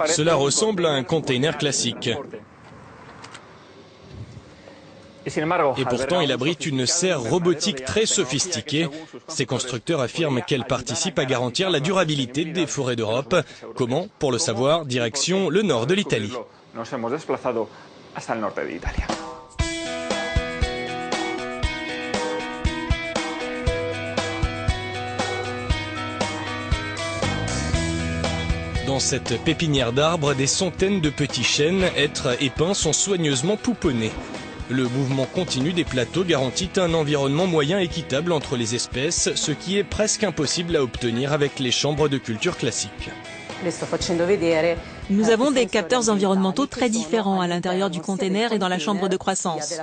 Cela ressemble à un container classique. Et pourtant, il abrite une serre robotique très sophistiquée. Ces constructeurs affirment qu'elle participe à garantir la durabilité des forêts d'Europe. Comment? Pour le savoir, direction le nord de l'Italie. Dans cette pépinière d'arbres, des centaines de petits chênes, hêtres et pins sont soigneusement pouponnés. Le mouvement continu des plateaux garantit un environnement moyen équitable entre les espèces, ce qui est presque impossible à obtenir avec les chambres de culture classiques. Nous avons des capteurs environnementaux très différents à l'intérieur du container et dans la chambre de croissance.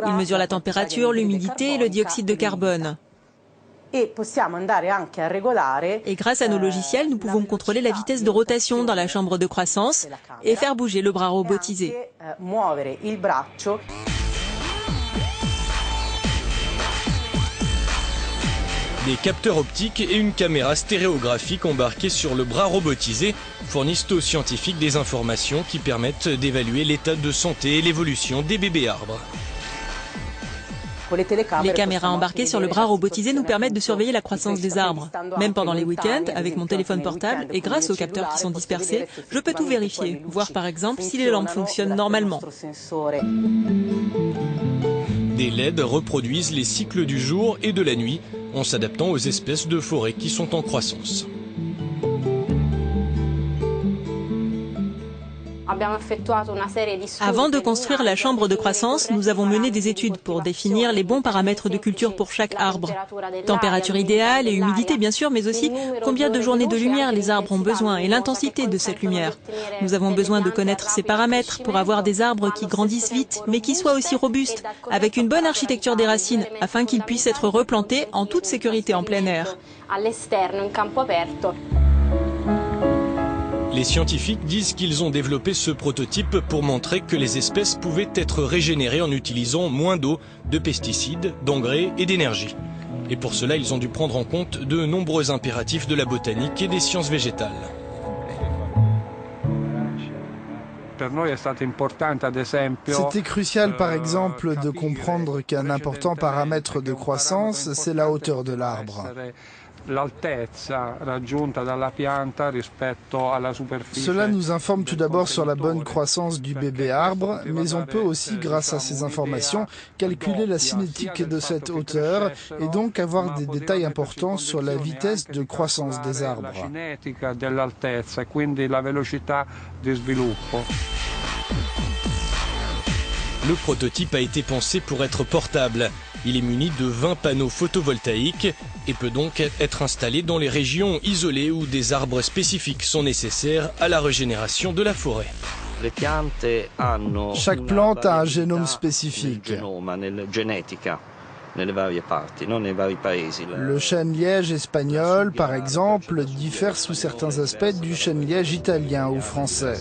Ils mesurent la température, l'humidité et le dioxyde de carbone. Et grâce à nos logiciels, nous pouvons contrôler la vitesse de rotation dans la chambre de croissance et faire bouger le bras robotisé. Des capteurs optiques et une caméra stéréographique embarquée sur le bras robotisé fournissent aux scientifiques des informations qui permettent d'évaluer l'état de santé et l'évolution des bébés arbres. Les caméras embarquées sur le bras robotisé nous permettent de surveiller la croissance des arbres. Même pendant les week-ends, avec mon téléphone portable et grâce aux capteurs qui sont dispersés, je peux tout vérifier, voir par exemple si les lampes fonctionnent normalement. Des LED reproduisent les cycles du jour et de la nuit en s'adaptant aux espèces de forêt qui sont en croissance. Avant de construire la chambre de croissance, nous avons mené des études pour définir les bons paramètres de culture pour chaque arbre. Température idéale et humidité bien sûr, mais aussi combien de journées de lumière les arbres ont besoin et l'intensité de cette lumière. Nous avons besoin de connaître ces paramètres pour avoir des arbres qui grandissent vite, mais qui soient aussi robustes, avec une bonne architecture des racines, afin qu'ils puissent être replantés en toute sécurité en plein air. Les scientifiques disent qu'ils ont développé ce prototype pour montrer que les espèces pouvaient être régénérées en utilisant moins d'eau, de pesticides, d'engrais et d'énergie. Et pour cela, ils ont dû prendre en compte de nombreux impératifs de la botanique et des sciences végétales. C'était crucial, par exemple, de comprendre qu'un important paramètre de croissance, c'est la hauteur de l'arbre. Cela nous informe tout d'abord sur la bonne croissance du bébé arbre, mais on peut aussi, grâce à ces informations, calculer la cinétique de cette hauteur et donc avoir des détails importants sur la vitesse de croissance des arbres. Le prototype a été pensé pour être portable. Il est muni de 20 panneaux photovoltaïques et peut donc être installé dans les régions isolées où des arbres spécifiques sont nécessaires à la régénération de la forêt. Chaque plante a un génome spécifique. Le chêne-liège espagnol, par exemple, diffère sous certains aspects du chêne-liège italien ou français.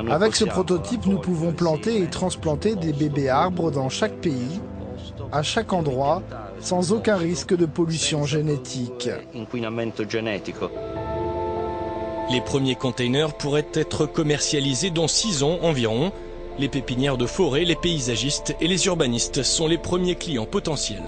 Avec ce prototype, nous pouvons planter et transplanter des bébés arbres dans chaque pays, à chaque endroit, sans aucun risque de pollution génétique. Les premiers containers pourraient être commercialisés dans 6 ans environ. Les pépinières de forêt, les paysagistes et les urbanistes sont les premiers clients potentiels.